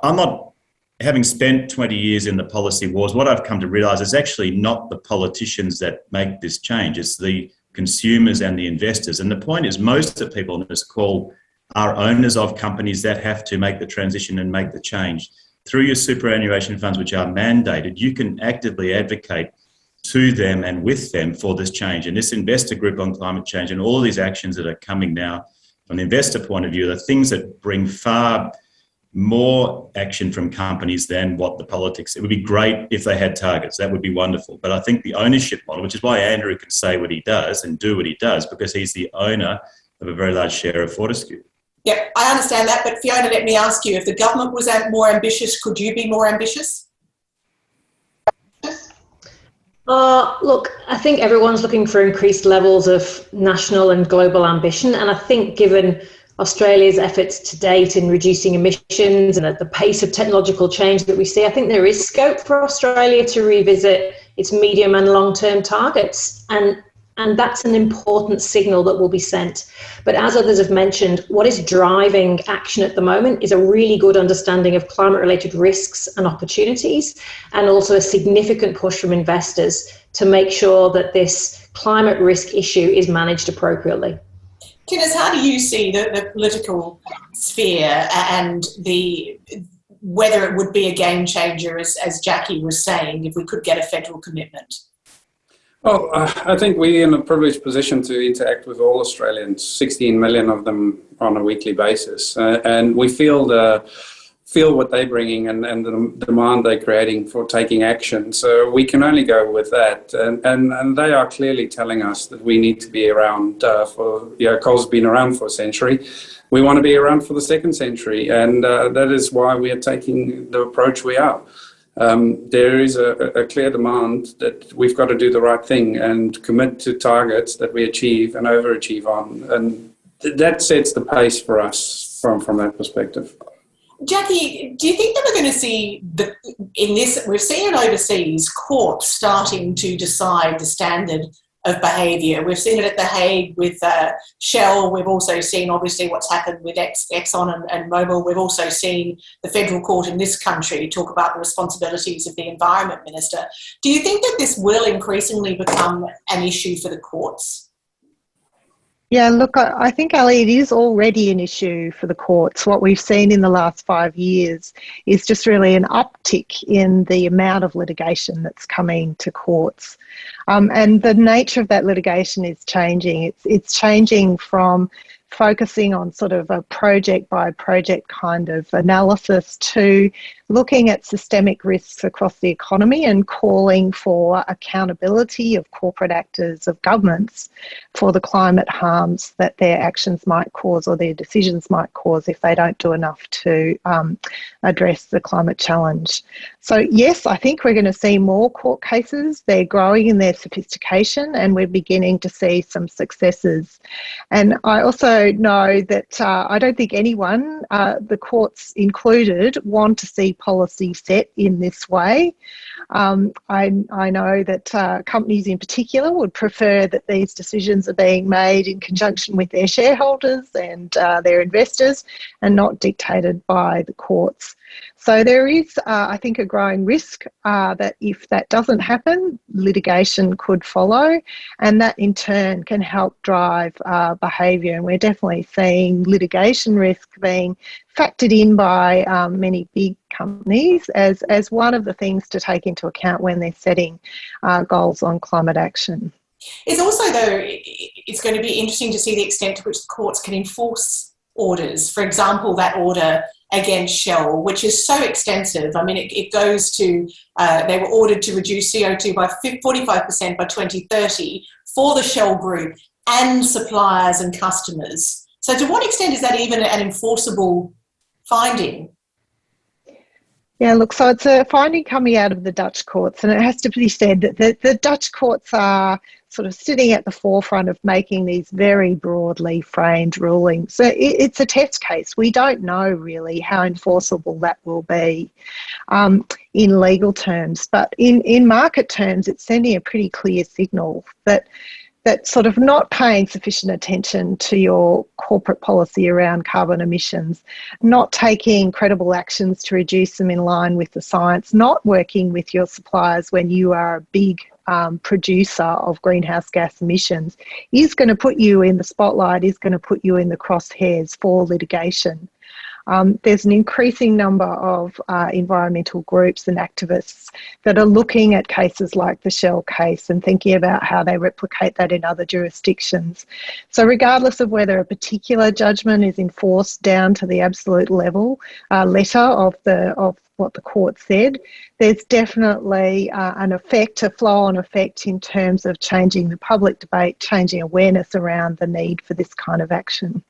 [SPEAKER 6] I'm not, having spent 20 years in the policy wars, what I've come to realise is actually not the politicians that make this change, it's the consumers and the investors. And the point is, most of the people on this call are owners of companies that have to make the transition and make the change. Through your superannuation funds, which are mandated, you can actively advocate to them and with them for this change. And this investor group on climate change and all of these actions that are coming now from the investor point of view are things that bring far more action from companies than what the politics. It would be great if they had targets. That would be wonderful. But I think the ownership model, which is why Andrew can say what he does and do what he does, because he's the owner of a very large share of Fortescue.
[SPEAKER 2] Yeah, I understand that. But Fiona, let me ask you, if the government was more ambitious, could you be more ambitious?
[SPEAKER 3] Look, I think everyone's looking for increased levels of national and global ambition. And I think given Australia's efforts to date in reducing emissions and at the pace of technological change that we see, I think there is scope for Australia to revisit its medium and long-term targets. And that's an important signal that will be sent. But as others have mentioned, what is driving action at the moment is a really good understanding of climate-related risks and opportunities, and also a significant push from investors to make sure that this climate risk issue is managed appropriately.
[SPEAKER 2] Tinus, how do you see the political sphere and whether it would be a game changer, as Jackie was saying, if we could get a federal commitment?
[SPEAKER 4] Well, I think we're in a privileged position to interact with all Australians, 16 million of them on a weekly basis. And we feel what they're bringing and the demand they're creating for taking action. So we can only go with that. And they are clearly telling us that we need to be around coal's been around for a century. We want to be around for the second century. And that is why we are taking the approach we are. There is a clear demand that we've got to do the right thing and commit to targets that we achieve and overachieve on. And that sets the pace for us from that perspective.
[SPEAKER 2] Jackie, do you think that we're going to see, we're seeing overseas, courts starting to decide the standard of behaviour? We've seen it at The Hague with Shell. We've also seen, obviously, what's happened with Exxon and Mobil. We've also seen the federal court in this country talk about the responsibilities of the Environment Minister. Do you think that this will increasingly become an issue for the courts?
[SPEAKER 1] Yeah, look, I think, Ali, it is already an issue for the courts. What we've seen in the last 5 years is just really an uptick in the amount of litigation that's coming to courts. And the nature of that litigation is changing. It's changing from focusing on sort of a project by project kind of analysis to looking at systemic risks across the economy and calling for accountability of corporate actors, of governments, for the climate harms that their actions might cause or their decisions might cause if they don't do enough to address the climate challenge. So yes, I think we're going to see more court cases. They're growing in their sophistication and we're beginning to see some successes. And I also know that I don't think anyone, the courts included, want to see policy set in this way. I know that companies in particular would prefer that these decisions are being made in conjunction with their shareholders and their investors and not dictated by the courts. So there is, I think, a growing risk that if that doesn't happen, litigation could follow, and that in turn can help drive behaviour. And we're definitely seeing litigation risk being factored in by many big companies as one of the things to take into account when they're setting goals on climate action.
[SPEAKER 2] It's also, though, it's going to be interesting to see the extent to which the courts can enforce orders. For example, that order against Shell, which is so extensive. I mean, it goes to, they were ordered to reduce CO2 by 45% by 2030 for the Shell group and suppliers and customers. So to what extent is that even an enforceable finding?
[SPEAKER 1] Yeah, look, so it's a finding coming out of the Dutch courts, and it has to be said that the Dutch courts are sort of sitting at the forefront of making these very broadly framed rulings. So it's a test case. We don't know really how enforceable that will be in legal terms, but in market terms, it's sending a pretty clear signal that sort of not paying sufficient attention to your corporate policy around carbon emissions, not taking credible actions to reduce them in line with the science, not working with your suppliers when you are a big producer of greenhouse gas emissions, is going to put you in the spotlight, is going to put you in the crosshairs for litigation. There's an increasing number of environmental groups and activists that are looking at cases like the Shell case and thinking about how they replicate that in other jurisdictions. So regardless of whether a particular judgment is enforced down to the absolute level, letter of what the court said, there's definitely a flow-on effect in terms of changing the public debate, changing awareness around the need for this kind of action.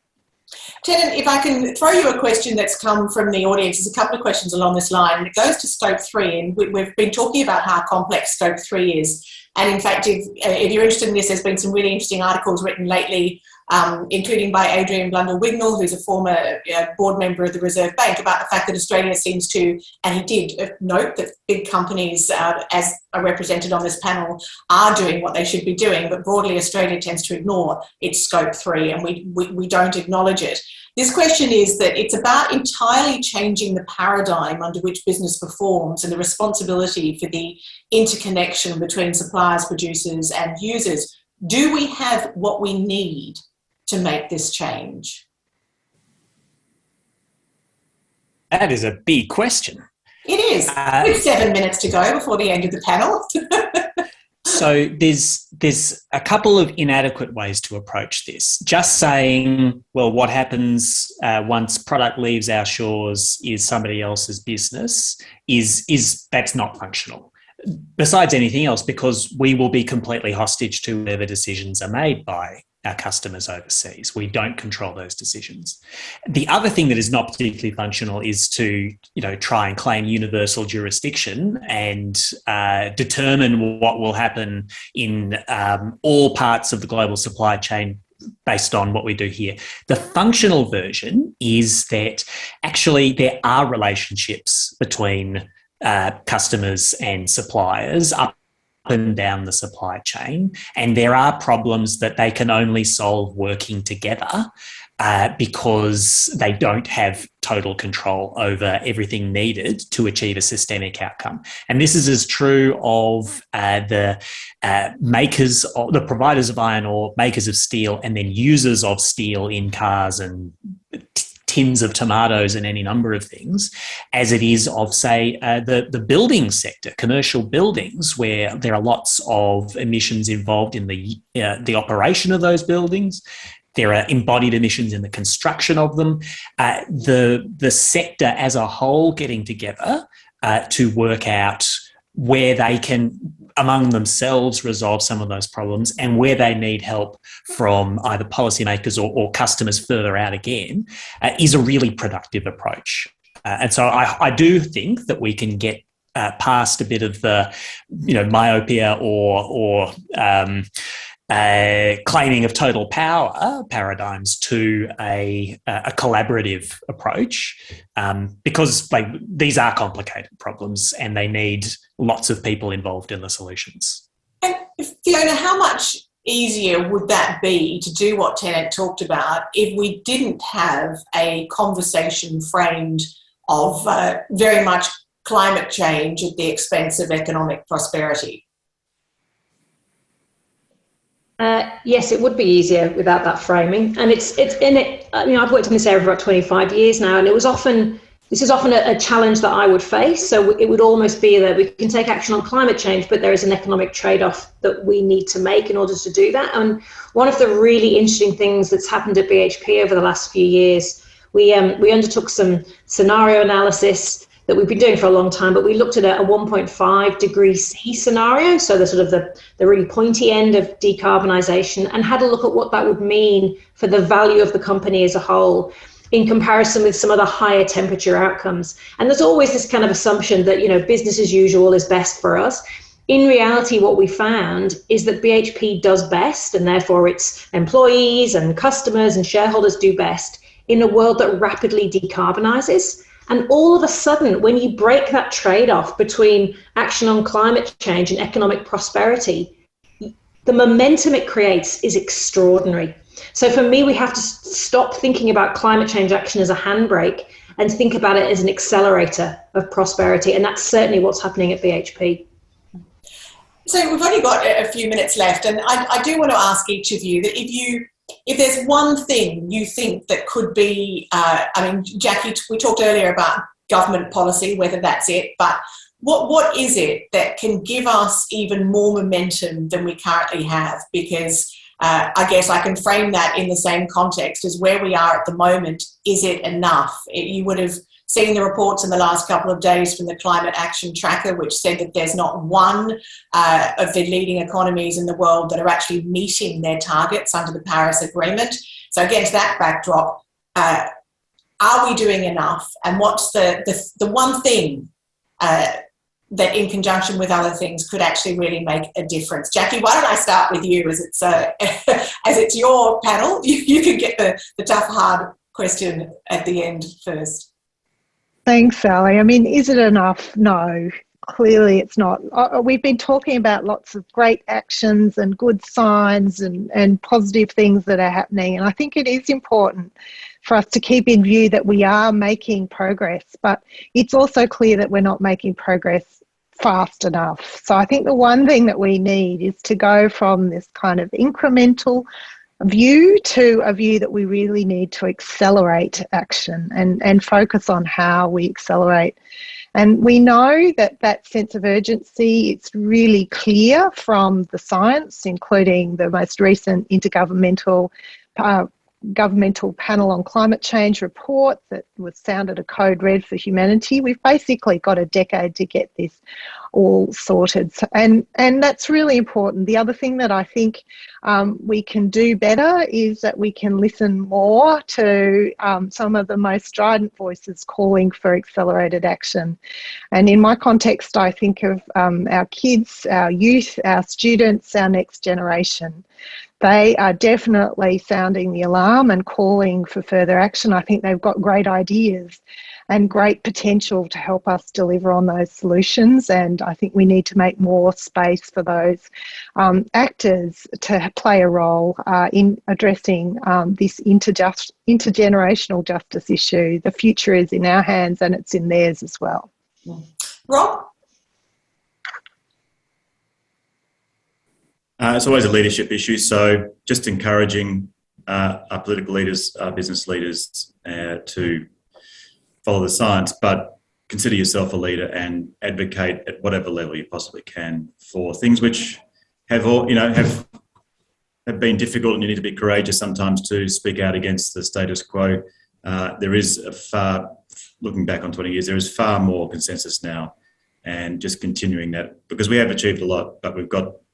[SPEAKER 2] Tenen, if I can throw you a question that's come from the audience, there's a couple of questions along this line, and it goes to Scope 3, and we've been talking about how complex Scope 3 is. And in fact, if you're interested in this, there's been some really interesting articles written lately, including by Adrian Blundell-Wignall, who's a former board member of the Reserve Bank, about the fact that Australia seems to, and he did note that big companies, as are represented on this panel, are doing what they should be doing, but broadly Australia tends to ignore its Scope 3, and we don't acknowledge it. This question is that it's about entirely changing the paradigm under which business performs and the responsibility for the interconnection between suppliers, producers and users. Do we have what we need to make this change?
[SPEAKER 5] That is a big question.
[SPEAKER 2] It is. With 7 minutes to go before the end of the panel.
[SPEAKER 5] So there's a couple of inadequate ways to approach this. Just saying, well, what happens once product leaves our shores is somebody else's business is that's not functional. Besides anything else, because we will be completely hostage to whatever decisions are made by our customers overseas. We don't control those decisions. The other thing that is not particularly functional is to, try and claim universal jurisdiction and determine what will happen in all parts of the global supply chain based on what we do here. The functional version is that actually there are relationships between customers and suppliers up and down the supply chain, and there are problems that they can only solve working together because they don't have total control over everything needed to achieve a systemic outcome. And this is as true of the makers, or the providers of iron ore, makers of steel, and then users of steel in cars and tins of tomatoes and any number of things, as it is of, say, the building sector, commercial buildings, where there are lots of emissions involved in the operation of those buildings. There are embodied emissions in the construction of them. The sector as a whole getting together to work out where they can, among themselves, resolve some of those problems, and where they need help from either policymakers or customers further out again, is a really productive approach. And so I do think that we can get past a bit of the, myopia or claiming of total power paradigms to a collaborative approach, because these are complicated problems and they need lots of people involved in the solutions.
[SPEAKER 2] And Fiona, how much easier would that be to do what Tenen talked about if we didn't have a conversation framed of very much climate change at the expense of economic prosperity?
[SPEAKER 3] Yes, it would be easier without that framing. And it's in it. I've worked in this area for about 25 years now, and this is often a challenge that I would face. So it would almost be that we can take action on climate change, but there is an economic trade-off that we need to make in order to do that. And one of the really interesting things that's happened at BHP over the last few years, we undertook some scenario analysis that we've been doing for a long time, but we looked at a 1.5 degree C scenario, so the sort of the really pointy end of decarbonisation, and had a look at what that would mean for the value of the company as a whole in comparison with some of the higher temperature outcomes. And there's always this kind of assumption that, business as usual is best for us. In reality, what we found is that BHP does best, and therefore its employees and customers and shareholders do best in a world that rapidly decarbonises. And all of a sudden, when you break that trade-off between action on climate change and economic prosperity, the momentum it creates is extraordinary. So for me, we have to stop thinking about climate change action as a handbrake and think about it as an accelerator of prosperity. And that's certainly what's happening at BHP.
[SPEAKER 2] So we've only got a few minutes left, and I do want to ask each of you that if there's one thing you think that could be, Jackie, we talked earlier about government policy, whether that's it, but what is it that can give us even more momentum than we currently have? Because I guess I can frame that in the same context as where we are at the moment. Is it enough? You would have seen the reports in the last couple of days from the Climate Action Tracker, which said that there's not one of the leading economies in the world that are actually meeting their targets under the Paris Agreement. So against that backdrop, are we doing enough? And what's the one thing that in conjunction with other things could actually really make a difference? Jackie, why don't I start with you, as it's your panel. You can get the tough, hard question at the end first.
[SPEAKER 1] Thanks, Sally. Is it enough? No, clearly it's not. We've been talking about lots of great actions and good signs and positive things that are happening. And I think it is important for us to keep in view that we are making progress, but it's also clear that we're not making progress fast enough. So I think the one thing that we need is to go from this kind of incremental view to a view that we really need to accelerate action and focus on how we accelerate. And we know that sense of urgency, it's really clear from the science, including the most recent intergovernmental governmental panel on climate change report that was sounded a code red for humanity. We've basically got a decade to get this all sorted, and that's really important. The other thing that I think we can do better is that we can listen more to some of the most strident voices calling for accelerated action. And in my context, I think of our kids, our youth, our students, our next generation. They are definitely sounding the alarm and calling for further action. I think they've got great ideas and great potential to help us deliver on those solutions. And I think we need to make more space for those actors to play a role in addressing this intergenerational justice issue. The future is in our hands and it's in theirs as well.
[SPEAKER 2] Rob?
[SPEAKER 6] It's always a leadership issue, so just encouraging our political leaders, our business leaders to follow the science, but consider yourself a leader and advocate at whatever level you possibly can for things which have been difficult, and you need to be courageous sometimes to speak out against the status quo. There is looking back on 20 years, there is far more consensus now, and just continuing that, because we have achieved a lot, but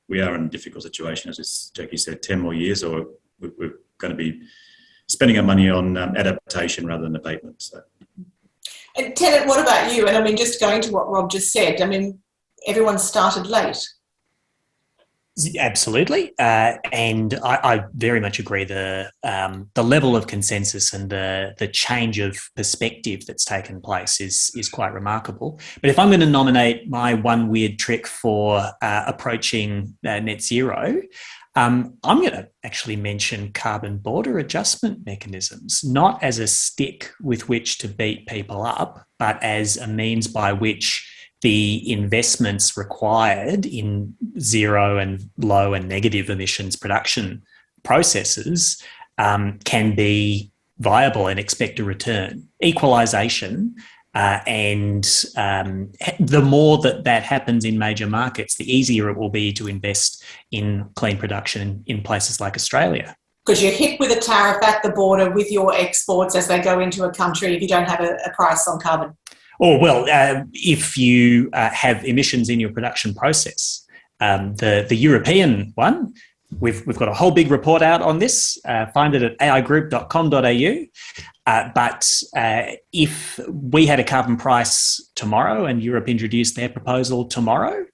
[SPEAKER 6] we are in a difficult situation, as Jackie said, 10 more years, or we're going to be spending our money on adaptation rather than abatement. So.
[SPEAKER 2] And Tennant, what about you? And I mean, just going to what Rob just said, I mean, everyone started late.
[SPEAKER 5] Absolutely, and I very much agree. The level of consensus and the change of perspective that's taken place is quite remarkable. But if I'm going to nominate my one weird trick for approaching net zero, I'm going to actually mention carbon border adjustment mechanisms, not as a stick with which to beat people up, but as a means by which the investments required in zero and low and negative emissions production processes can be viable and expect a return. Equalisation. And the more that happens in major markets, the easier it will be to invest in clean production in places like Australia.
[SPEAKER 2] Because you're hit with a tariff at the border with your exports as they go into a country if you don't have a price on carbon.
[SPEAKER 5] Or, well, if you have emissions in your production process. The European one, we've got a whole big report out on this. Find it at aigroup.com.au. But if we had a carbon price tomorrow and Europe introduced their proposal tomorrow,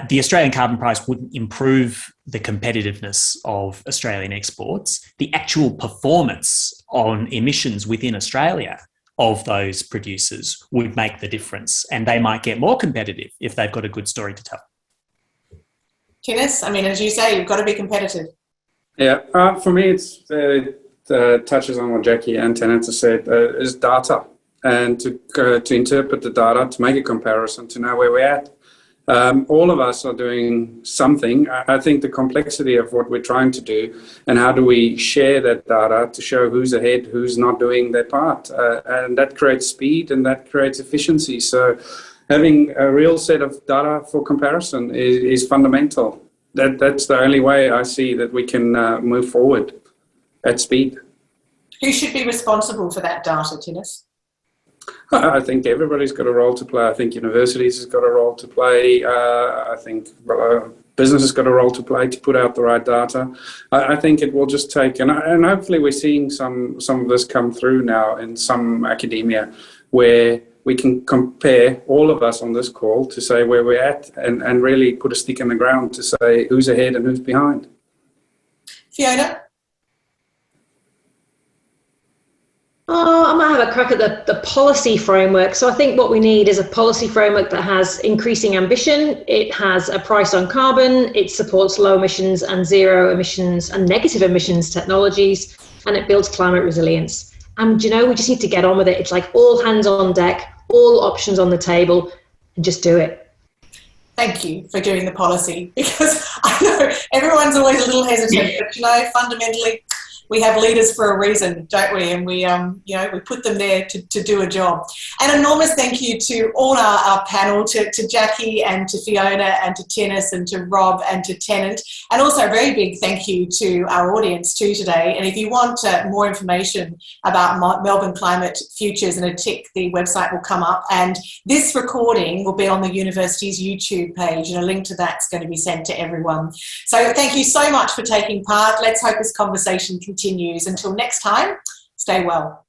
[SPEAKER 5] the Australian carbon price wouldn't improve the competitiveness of Australian exports. The actual performance on emissions within Australia of those producers would make the difference, and they might get more competitive if they've got a good story to tell.
[SPEAKER 2] Tinus, I mean, as you say, you've got to be competitive.
[SPEAKER 4] Yeah, for me, it's touches on what Jackie and Tenant said, is data, and to interpret the data, to make a comparison, to know where we're at. All of us are doing something. I think the complexity of what we're trying to do and how do we share that data to show who's ahead, who's not doing their part. And that creates speed and that creates efficiency. So having a real set of data for comparison is fundamental. That's the only way I see that we can move forward at speed.
[SPEAKER 2] Who should be responsible for that data, Tinus?
[SPEAKER 4] I think everybody's got a role to play. I think universities has got a role to play. I think business has got a role to play to put out the right data. I think it will just take, and hopefully we're seeing some of this come through now in some academia, where we can compare all of us on this call to say where we're at and really put a stick in the ground to say who's ahead and who's behind.
[SPEAKER 2] Fiona?
[SPEAKER 3] I might have a crack at the policy framework. So I think what we need is a policy framework that has increasing ambition. It has a price on carbon. It supports low emissions and zero emissions and negative emissions technologies, and it builds climate resilience. And, you know, we just need to get on with it. It's like all hands on deck, all options on the table, and just do it.
[SPEAKER 2] Thank you for doing the policy, because I know everyone's always a little hesitant, but, you know, fundamentally, we have leaders for a reason, don't we? And we, we put them there to do a job. An enormous thank you to all our panel, to Jackie and to Fiona and to Tinus and to Rob and to Tennant. And also a very big thank you to our audience too today. And if you want more information about Melbourne Climate Futures and a tick, the website will come up. And this recording will be on the university's YouTube page, and a link to that's going to be sent to everyone. So thank you so much for taking part. Let's hope this conversation continues. Until next time, stay well.